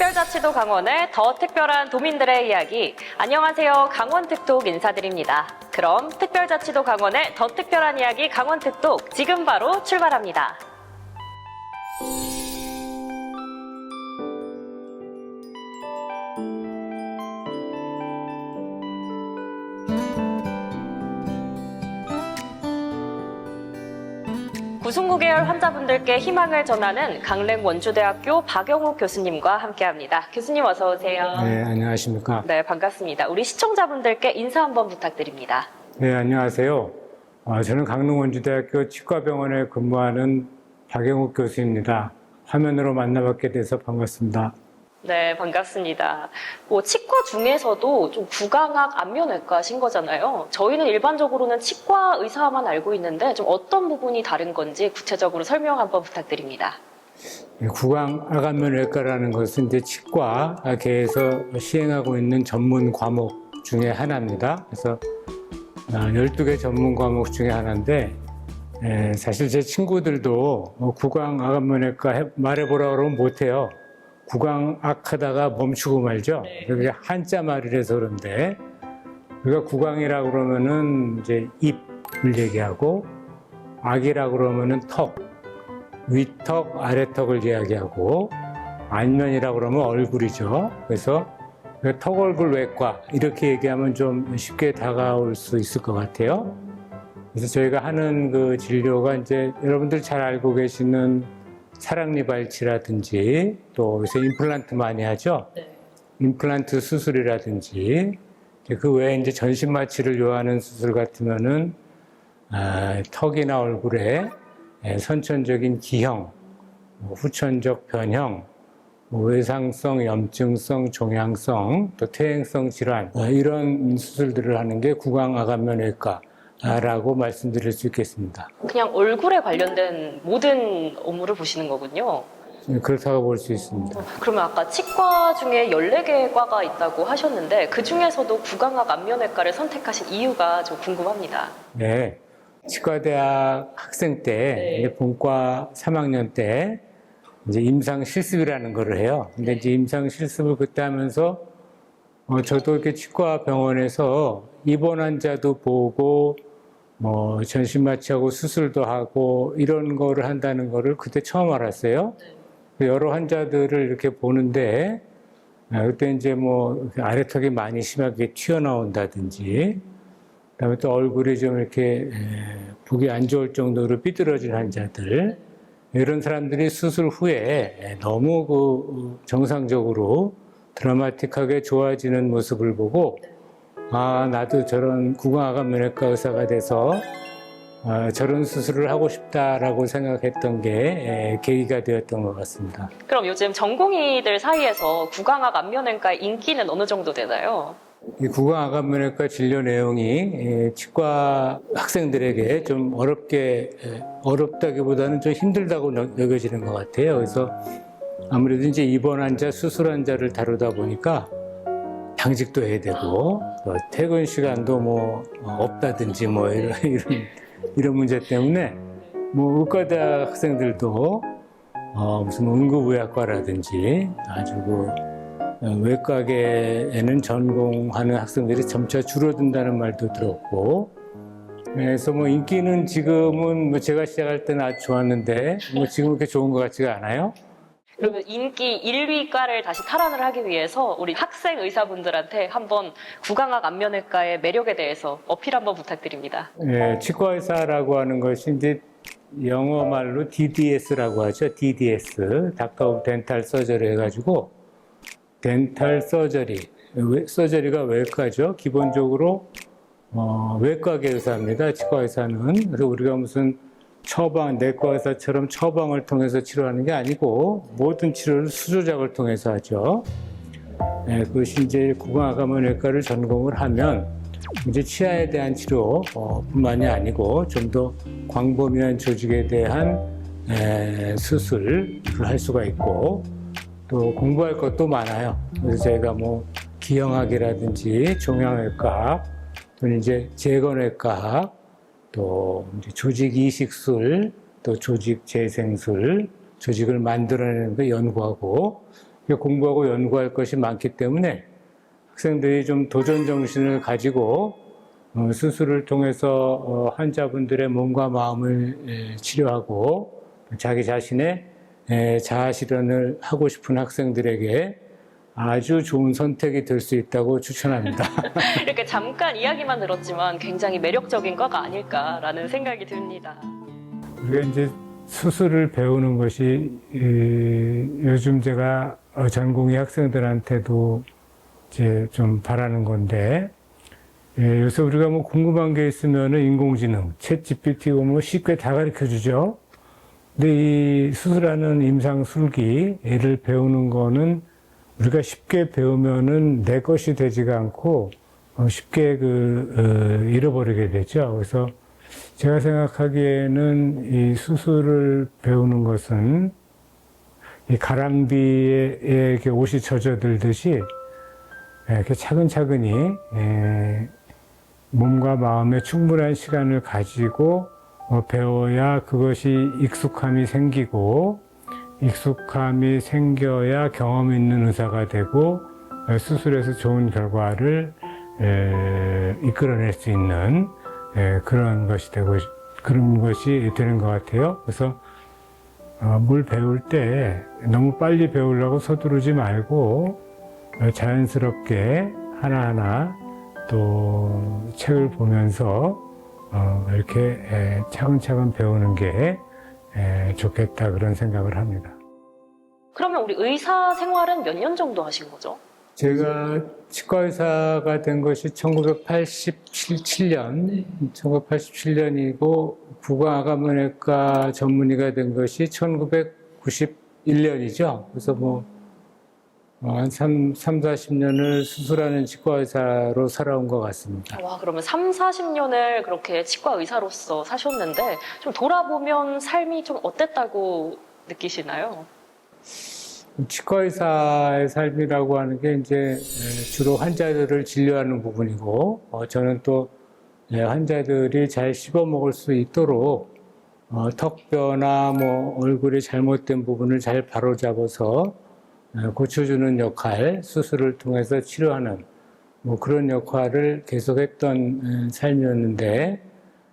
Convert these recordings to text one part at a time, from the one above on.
특별자치도 강원의 더 특별한 도민들의 이야기. 안녕하세요. 강원특독 인사드립니다. 그럼 특별자치도 강원의 더 특별한 이야기 강원특독 지금 바로 출발합니다. 구승구 계열 환자분들께 희망을 전하는 강릉원주대학교 박영욱 교수님과 함께합니다. 교수님 어서 오세요. 네, 안녕하십니까. 네, 반갑습니다. 우리 시청자분들께 인사 한번 부탁드립니다. 네, 안녕하세요. 저는 강릉원주대학교 치과병원에 근무하는 박영욱 교수입니다. 화면으로 만나뵙게 돼서 반갑습니다. 네, 반갑습니다. 치과 중에서도 좀 구강학 안면외과신 거잖아요. 저희는 일반적으로는 치과 의사만 알고 있는데 좀 어떤 부분이 다른 건지 구체적으로 설명 한번 부탁드립니다. 구강암면외과라는 것은 이제 치과계에서 시행하고 있는 전문 과목 중에 하나입니다. 그래서 12개 전문 과목 중에 하나인데 사실 제 친구들도 구강암면외과 말해보라 그러면 못해요. 구강악 하다가 멈추고 말죠. 그게 한자 말을 해서 그런데, 우리가 구강이라고 그러면은 이제 입을 얘기하고, 악이라고 그러면은 턱, 위턱, 아래턱을 이야기하고, 안면이라고 그러면 얼굴이죠. 그래서 턱, 얼굴, 외과, 이렇게 얘기하면 좀 쉽게 다가올 수 있을 것 같아요. 그래서 저희가 하는 그 진료가 이제 여러분들 잘 알고 계시는 사랑니발치라든지 또 요새 임플란트 많이 하죠. 네. 임플란트 수술이라든지 그 외에 이제 전신 마취를 요하는 수술 같으면은 턱이나 얼굴에 선천적인 기형, 후천적 변형, 외상성, 염증성, 종양성, 또 퇴행성 질환 이런 수술들을 하는 게 구강암면외과. 라고 말씀드릴 수 있겠습니다. 그냥 얼굴에 관련된 모든 업무를 보시는 거군요. 그렇다고 볼 수 있습니다. 그러면 아까 치과 중에 14개 과가 있다고 하셨는데 그 중에서도 구강학 안면외과를 선택하신 이유가 좀 궁금합니다. 네. 치과대학 학생 때, 이제 본과 3학년 때 이제 임상 실습이라는 걸 해요. 근데 이제 임상 실습을 그때 하면서 저도 이렇게 치과 병원에서 입원 환자도 보고 전신 마취하고 수술도 하고 이런 거를 한다는 거를 그때 처음 알았어요. 여러 환자들을 이렇게 보는데 그때 이제 아래턱이 많이 심하게 튀어나온다든지 그다음에 또 얼굴이 좀 이렇게 보기 안 좋을 정도로 삐뚤어진 환자들 이런 사람들이 수술 후에 너무 정상적으로 드라마틱하게 좋아지는 모습을 보고 나도 저런 구강암면외과 의사가 돼서 저런 수술을 하고 싶다라고 생각했던 게 계기가 되었던 것 같습니다. 그럼 요즘 전공의들 사이에서 구강학 안면외과의 인기는 어느 정도 되나요? 이 구강암면외과 진료 내용이 치과 학생들에게 좀 어렵다기보다는 좀 힘들다고 여겨지는 것 같아요. 그래서 아무래도 이제 입원 환자, 수술 환자를 다루다 보니까 당직도 해야 되고 퇴근 시간도 없다든지 이런 문제 때문에 의과대학 학생들도 무슨 응급의학과라든지 아주 외과계에는 전공하는 학생들이 점차 줄어든다는 말도 들었고 그래서 인기는 지금은 제가 시작할 때는 아주 좋았는데 지금 그렇게 좋은 것 같지가 않아요. 그러면 인기 1위과를 다시 탈환을 하기 위해서 우리 학생 의사분들한테 한번 구강학 안면외과의 매력에 대해서 어필 한번 부탁드립니다. 네, 치과 의사라고 하는 것이 이제 영어 말로 DDS라고 하죠. DDS, 닥터 덴탈 서저리 해가지고 덴탈 서저리, 서저리가 외과죠. 기본적으로 외과계 의사입니다. 치과 의사는. 그래서 우리가 무슨 내과 의사처럼 처방을 통해서 치료하는 게 아니고 모든 치료를 수조작을 통해서 하죠. 그것이 이제 구강암면외과를 전공을 하면 이제 치아에 대한 치료 뿐만이 아니고 좀 더 광범위한 조직에 대한 수술을 할 수가 있고 또 공부할 것도 많아요. 그래서 저희가 기형학이라든지 종양외과 또는 이제 재건외과 또 조직 이식술, 또 조직 재생술, 조직을 만들어내는 거 연구하고 공부하고 연구할 것이 많기 때문에 학생들이 좀 도전 정신을 가지고 수술을 통해서 환자분들의 몸과 마음을 치료하고 자기 자신의 자아 실현을 하고 싶은 학생들에게 아주 좋은 선택이 될 수 있다고 추천합니다. 이렇게 잠깐 이야기만 들었지만 굉장히 매력적인 과가 아닐까라는 생각이 듭니다. 우리가 이제 수술을 배우는 것이 요즘 제가 전공의 학생들한테도 이제 좀 바라는 건데, 요새 우리가 뭐 궁금한 게 있으면은 인공지능, 챗 GPT가 뭐 쉽게 다 가르쳐 주죠. 근데 이 수술하는 임상술기를 배우는 거는 우리가 쉽게 배우면은 내 것이 되지가 않고 쉽게 잃어버리게 되죠. 그래서 제가 생각하기에는 이 수술을 배우는 것은 이 가랑비에 이렇게 옷이 젖어들듯이 이렇게 차근차근히 몸과 마음에 충분한 시간을 가지고 배워야 그것이 익숙함이 생기고, 익숙함이 생겨야 경험 있는 의사가 되고 수술에서 좋은 결과를 이끌어낼 수 있는 그런 것이 되는 것 같아요. 그래서 뭘 배울 때 너무 빨리 배우려고 서두르지 말고 자연스럽게 하나하나 또 책을 보면서 이렇게 차근차근 배우는 게 좋겠다, 그런 생각을 합니다. 그러면 우리 의사 생활은 몇 년 정도 하신 거죠? 제가 치과 의사가 된 것이 1987년이고 구강암외과 전문의가 된 것이 1991년이죠. 그래서 한 40년을 수술하는 치과 의사로 살아온 것 같습니다. 와, 그러면 40년을 그렇게 치과 의사로서 사셨는데 좀 돌아보면 삶이 좀 어땠다고 느끼시나요? 치과 의사의 삶이라고 하는 게 이제 주로 환자들을 진료하는 부분이고, 저는 또 환자들이 잘 씹어 먹을 수 있도록 턱뼈나 얼굴이 잘못된 부분을 잘 바로잡아서 고쳐주는 역할, 수술을 통해서 치료하는 그런 역할을 계속했던 삶이었는데,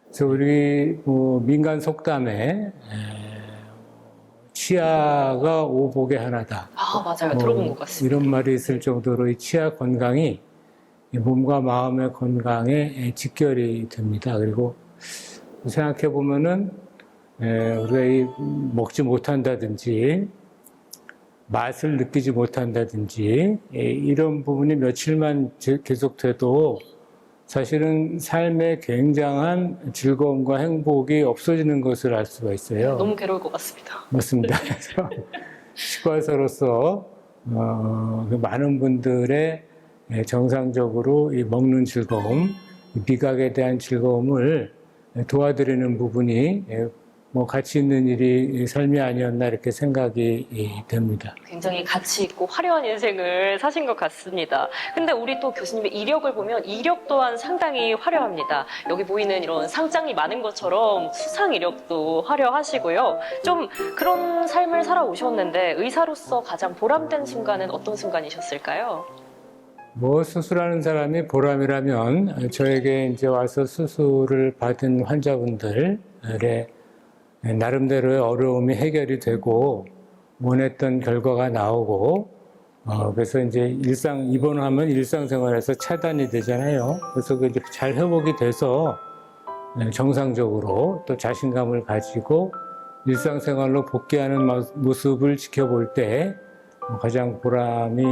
그래서 우리 민간 속담에 치아가 오복의 하나다. 아, 맞아요. 들어본 것 같습니다. 이런 말이 있을 정도로 이 치아 건강이 몸과 마음의 건강에 직결이 됩니다. 그리고 생각해 보면은 우리가 먹지 못한다든지 맛을 느끼지 못한다든지 이런 부분이 며칠만 계속돼도 사실은 삶에 굉장한 즐거움과 행복이 없어지는 것을 알 수가 있어요. 너무 괴로울 것 같습니다. 맞습니다. 그래서 치과의사로서 많은 분들의 정상적으로 이 먹는 즐거움, 미각에 대한 즐거움을 도와드리는 부분이 가치 있는 일이 삶이 아니었나, 이렇게 생각이 됩니다. 굉장히 가치 있고 화려한 인생을 사신 것 같습니다. 근데 우리 또 교수님의 이력을 보면 이력 또한 상당히 화려합니다. 여기 보이는 이런 상장이 많은 것처럼 수상 이력도 화려하시고요. 좀 그런 삶을 살아오셨는데 의사로서 가장 보람된 순간은 어떤 순간이셨을까요? 수술하는 사람이 보람이라면 저에게 이제 와서 수술을 받은 환자분들의 나름대로의 어려움이 해결이 되고 원했던 결과가 나오고, 그래서 이제 입원하면 일상생활에서 차단이 되잖아요. 그래서 잘 회복이 돼서 정상적으로 또 자신감을 가지고 일상생활로 복귀하는 모습을 지켜볼 때 가장 보람이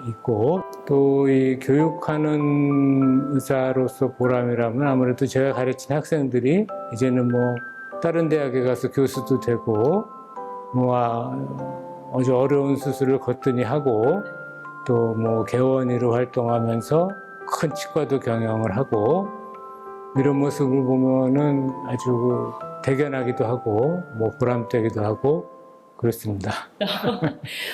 있고, 또 이 교육하는 의사로서 보람이라면 아무래도 제가 가르친 학생들이 이제는 다른 대학에 가서 교수도 되고, 아주 어려운 수술을 거뜬히 하고, 또 개원의로 활동하면서 큰 치과도 경영을 하고, 이런 모습을 보면은 아주 대견하기도 하고, 보람되기도 하고, 그렇습니다.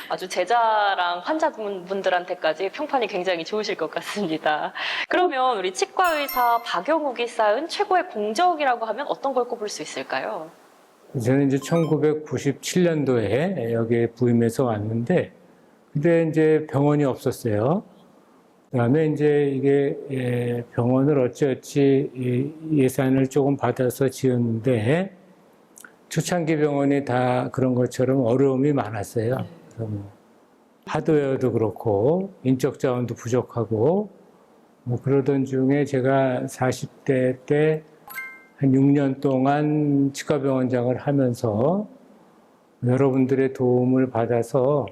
아주 제자랑 환자분들한테까지 평판이 굉장히 좋으실 것 같습니다. 그러면 우리 치과의사 박영욱이 쌓은 최고의 공적이라고 하면 어떤 걸 꼽을 수 있을까요? 저는 이제 1997년도에 여기에 부임해서 왔는데, 근데 이제 병원이 없었어요. 그다음에 이제 이게 병원을 어찌어찌 예산을 조금 받아서 지었는데 초창기 병원이 다 그런 것처럼 어려움이 많았어요. 그래서 뭐 하드웨어도 그렇고 인적 자원도 부족하고 뭐 그러던 중에 제가 40대 때 한 6년 동안 치과병원장을 하면서 여러분들의 도움을 받아서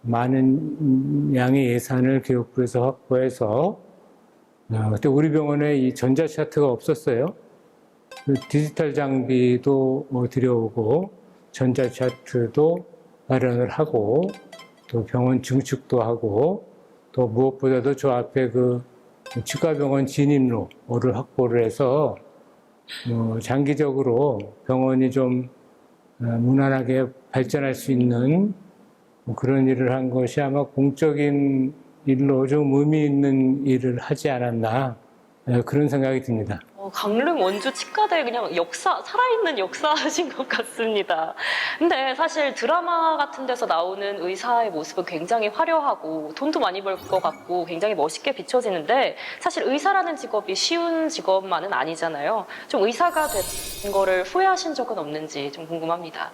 많은 양의 예산을 교육부에서 확보해서 그때 우리 병원에 이 전자차트가 없었어요. 그 디지털 장비도 들여오고 전자차트도 마련을 하고 또 병원 증축도 하고 또 무엇보다도 저 앞에 그 치과병원 진입로를 확보를 해서 장기적으로 병원이 좀 무난하게 발전할 수 있는 그런 일을 한 것이 아마 공적인 일로 좀 의미 있는 일을 하지 않았나 그런 생각이 듭니다. 강릉 원주 치과대 그냥 살아있는 역사하신 것 같습니다. 근데 사실 드라마 같은 데서 나오는 의사의 모습은 굉장히 화려하고 돈도 많이 벌 것 같고 굉장히 멋있게 비춰지는데 사실 의사라는 직업이 쉬운 직업만은 아니잖아요. 좀 의사가 된 거를 후회하신 적은 없는지 좀 궁금합니다.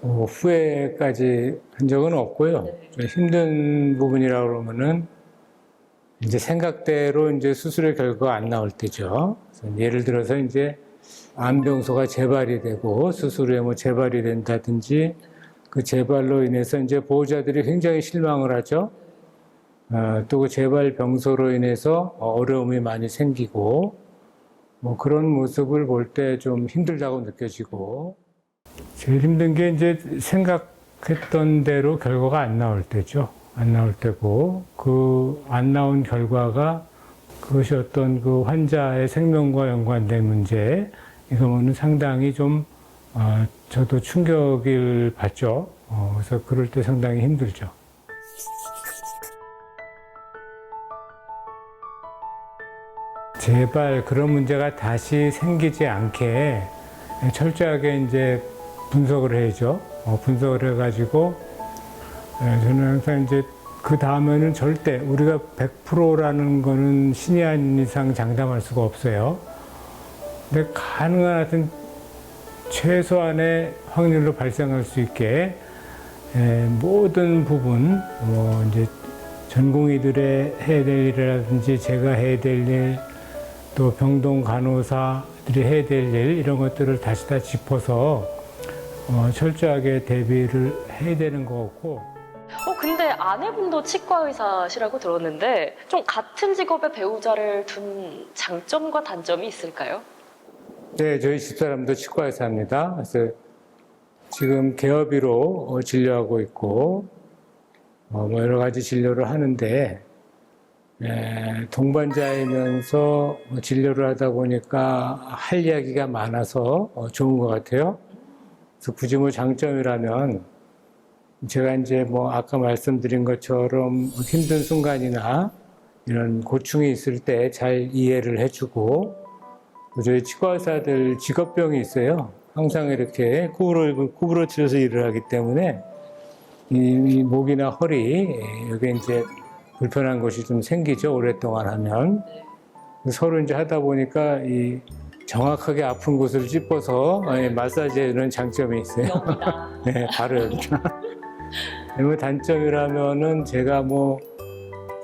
후회까지 한 적은 없고요. 좀 힘든 부분이라고 그러면은 이제 생각대로 이제 수술의 결과가 안 나올 때죠. 예를 들어서 이제 암병소가 재발이 되고 수술 후에 뭐 재발이 된다든지 그 재발로 인해서 이제 보호자들이 굉장히 실망을 하죠. 또 그 재발 병소로 인해서 어려움이 많이 생기고 뭐 그런 모습을 볼 때 좀 힘들다고 느껴지고 제일 힘든 게 이제 생각했던 대로 결과가 안 나올 때죠. 안 나올 때고 그 안 나온 결과가 그것이 어떤 그 환자의 생명과 연관된 문제 이거는 상당히 좀 저도 충격을 받죠. 그래서 그럴 때 상당히 힘들죠. 제발 그런 문제가 다시 생기지 않게 철저하게 이제 분석을 해야죠. 분석을 해가지고 저는 항상 이제 그 다음에는 절대 우리가 100%라는 거는 신이 아닌 이상 장담할 수가 없어요. 근데 가능한 하여튼 최소한의 확률로 발생할 수 있게 모든 부분, 뭐 이제 전공의들의 해야 될 일이라든지 제가 해야 될 일, 또 병동 간호사들이 해야 될 일 이런 것들을 다시 다 짚어서 철저하게 대비를 해야 되는 것 같고. 근데 아내분도 치과 의사시라고 들었는데 좀 같은 직업의 배우자를 둔 장점과 단점이 있을까요? 네, 저희 집사람도 치과 의사입니다. 그래서 지금 개업이로 진료하고 있고 뭐 여러 가지 진료를 하는데 동반자이면서 진료를 하다 보니까 할 이야기가 많아서 좋은 것 같아요. 그래서 굳이 뭐 장점이라면 제가 이제 뭐 아까 말씀드린 것처럼 힘든 순간이나 이런 고충이 있을 때 잘 이해를 해주고 저희 치과 의사들 직업병이 있어요. 항상 이렇게 구부러뜨려서 일을 하기 때문에 이 목이나 허리 여기 이제 불편한 것이 좀 생기죠. 오랫동안 하면 서로 이제 하다 보니까 이 정확하게 아픈 곳을 찝어서 마사지에 이런 장점이 있어요. 네, 바로 여기다. 단점이라면은 제가 뭐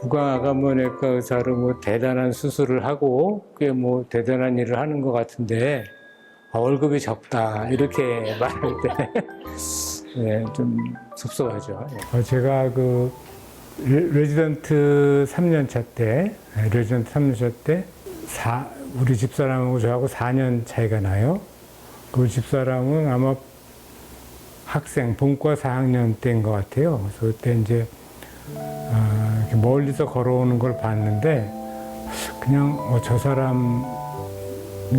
구강암내과 의사로 뭐 대단한 수술을 하고 꽤 뭐 대단한 일을 하는 것 같은데 월급이 적다 이렇게 말할 때 네, 좀 섭섭하죠. 제가 그 레지던트 3년차 때 우리 집사람하고 저하고 4년 차이가 나요. 그 집사람은 아마 학생, 본과 4학년 때인 것 같아요. 그래서 그때 이제 이렇게 멀리서 걸어오는 걸 봤는데 그냥 저 사람인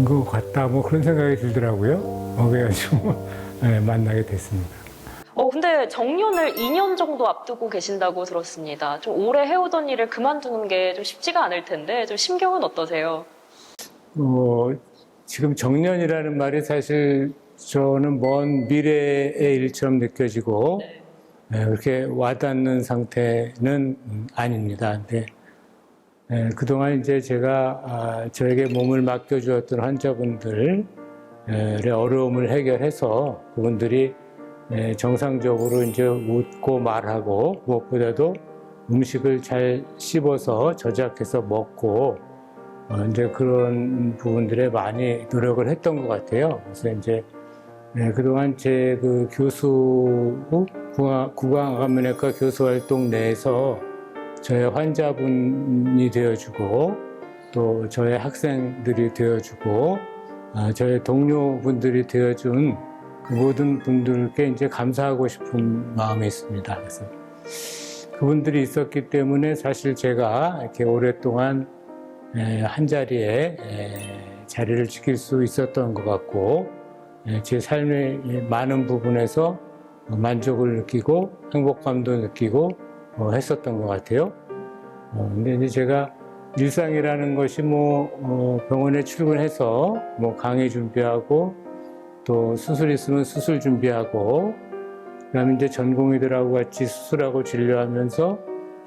것 같다 뭐 그런 생각이 들더라고요. 그래가지고 네, 만나게 됐습니다. 근데 정년을 2년 정도 앞두고 계신다고 들었습니다. 좀 오래 해오던 일을 그만두는 게 좀 쉽지가 않을 텐데 좀 심경은 어떠세요? 지금 정년이라는 말이 사실 저는 먼 미래의 일처럼 느껴지고 그렇게 와닿는 상태는 아닙니다. 근데 그동안 이제 제가 저에게 몸을 맡겨주었던 환자분들의 어려움을 해결해서 그분들이 정상적으로 이제 웃고 말하고 무엇보다도 음식을 잘 씹어서 저작해서 먹고 이제 그런 부분들에 많이 노력을 했던 것 같아요. 그래서 이제 그동안 제 그 교수 구강암면외과 교수 활동 내에서 저의 환자분이 되어주고 또 저의 학생들이 되어주고 저의 동료분들이 되어준 그 모든 분들께 이제 감사하고 싶은 마음이 있습니다. 그래서 그분들이 있었기 때문에 사실 제가 이렇게 오랫동안 한 자리에 자리를 지킬 수 있었던 것 같고 제 삶의 많은 부분에서 만족을 느끼고 행복감도 느끼고 했었던 것 같아요. 근데 이제 제가 일상이라는 것이 병원에 출근해서 강의 준비하고 또 수술 있으면 수술 준비하고 그다음에 이제 전공의들하고 같이 수술하고 진료하면서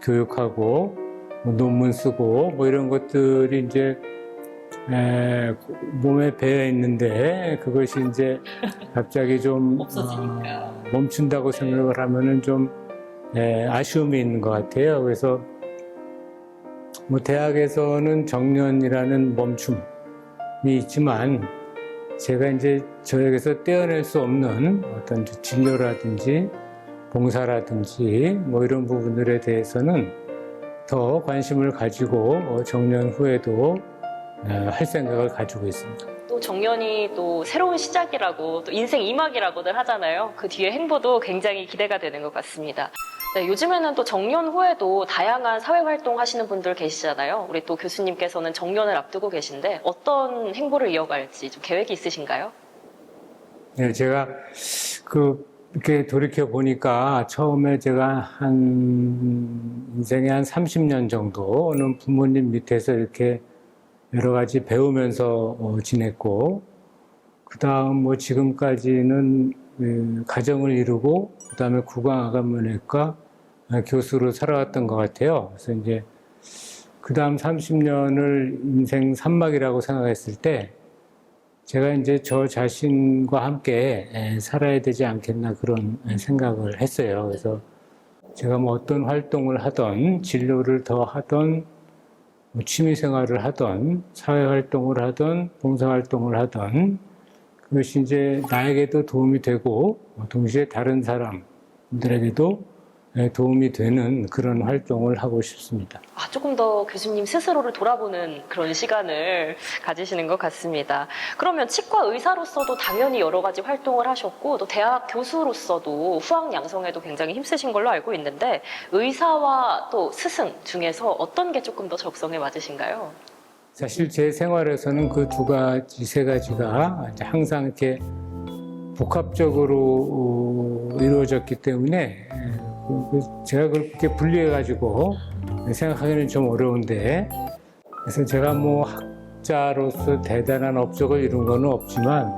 교육하고 논문 쓰고 이런 것들이 이제 몸에 배어 있는데 그것이 이제 갑자기 좀 멈춘다고 생각을 하면은 좀 아쉬움이 있는 것 같아요. 그래서 대학에서는 정년이라는 멈춤이 있지만 제가 이제 저에게서 떼어낼 수 없는 어떤 진료라든지 봉사라든지 이런 부분들에 대해서는 더 관심을 가지고 정년 후에도 할 생각을 가지고 있습니다. 또 정년이 또 새로운 시작이라고 또 인생 2막이라고들 하잖아요. 그 뒤에 행보도 굉장히 기대가 되는 것 같습니다. 네, 요즘에는 또 정년 후에도 다양한 사회활동 하시는 분들 계시잖아요. 우리 또 교수님께서는 정년을 앞두고 계신데 어떤 행보를 이어갈지 좀 계획이 있으신가요? 네, 제가 이렇게 돌이켜 보니까 처음에 제가 인생의 한 30년 정도는 부모님 밑에서 이렇게 여러 가지 배우면서 지냈고, 그 다음 지금까지는 가정을 이루고, 그 다음에 구강암면외과 교수로 살아왔던 것 같아요. 그래서 이제 그 다음 30년을 인생 3막이라고 생각했을 때, 제가 이제 저 자신과 함께 살아야 되지 않겠나 그런 생각을 했어요. 그래서 제가 어떤 활동을 하던, 진료를 더 하던, 취미 생활을 하던, 사회 활동을 하던, 봉사 활동을 하던, 그것이 이제 나에게도 도움이 되고, 동시에 다른 사람들에게도 도움이 되는 그런 활동을 하고 싶습니다. 조금 더 교수님 스스로를 돌아보는 그런 시간을 가지시는 것 같습니다. 그러면 치과 의사로서도 당연히 여러 가지 활동을 하셨고 또 대학 교수로서도 후학 양성에도 굉장히 힘쓰신 걸로 알고 있는데 의사와 또 스승 중에서 어떤 게 조금 더 적성에 맞으신가요? 사실 제 생활에서는 그 두 가지, 세 가지가 항상 이렇게 복합적으로 이루어졌기 때문에 제가 그렇게 분리해가지고 생각하기는 좀 어려운데, 그래서 제가 학자로서 대단한 업적을 이룬 건 없지만,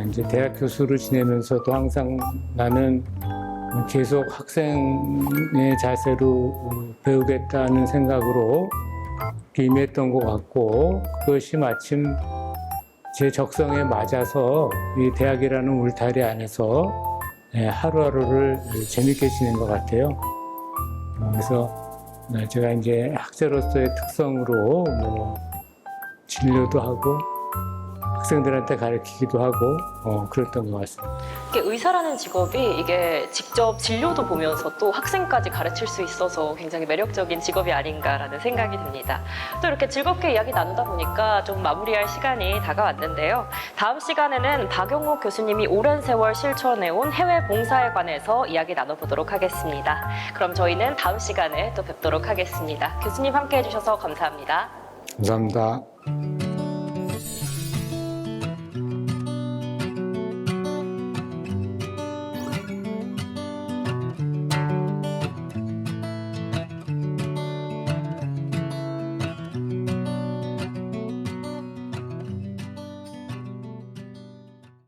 이제 대학 교수를 지내면서도 항상 나는 계속 학생의 자세로 배우겠다는 생각으로 임했던 것 같고, 그것이 마침 제 적성에 맞아서 이 대학이라는 울타리 안에서 하루하루를 재밌게 지낸 것 같아요. 그래서 제가 이제 학자로서의 특성으로 진료도 하고 학생들한테 가르치기도 하고 그랬던 것 같습니다. 의사라는 직업이 이게 직접 진료도 보면서 또 학생까지 가르칠 수 있어서 굉장히 매력적인 직업이 아닌가라는 생각이 듭니다. 또 이렇게 즐겁게 이야기 나누다 보니까 좀 마무리할 시간이 다가왔는데요. 다음 시간에는 박용옥 교수님이 오랜 세월 실천해온 해외 봉사에 관해서 이야기 나눠보도록 하겠습니다. 그럼 저희는 다음 시간에 또 뵙도록 하겠습니다. 교수님 함께 해주셔서 감사합니다. 감사합니다.